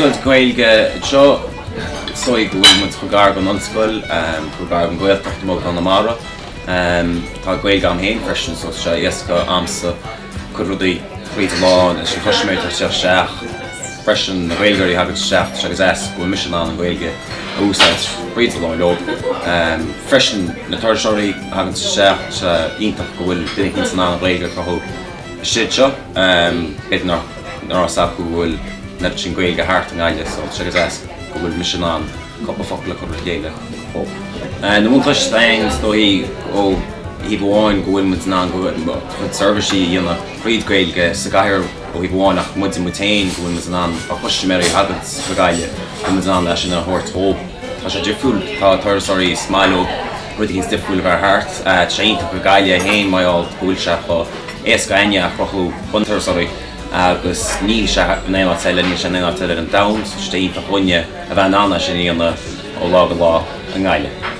Ollscoil Gailge seo sóig bhfuil mu chugar an ollscoil chugar an Gaeltacht mo Connemara tá Gailge am héin freisin so se iasca amsa chu rudaí chuid láin is thuisméid seach freisin na Gaelgeirí habit seach agus go mission an Gailge úsáid chuid láin lo freisin na tuairiseirí habit seach ionintach go bhfuil duine san an Gailge chu siad seo nar sap go bhfuil net sin Gailge hart an Gailge so agus go bhfuil mission an coppa focail chu chéile na mún stein stoi ó hí bháin go bhfuil mu ná go serviceí dhéanana príd Gailge sa gaiir ó hí bháin ach mud mutain go bhfuil mu an a chuiste mé habit go Gailge go mu an leis sin a thuirtó tá sé difriúil tá tuairiseirí smailó rudí hín difriúil bhar hart séanta go Gailge héin maiáil bhfuil se chu éascaine a chrochú buntuairiseirí agus ní se néile teile ní se néile teile an dam, so stéint a chuine a bheith anna sin íonna ó lá an Gailge.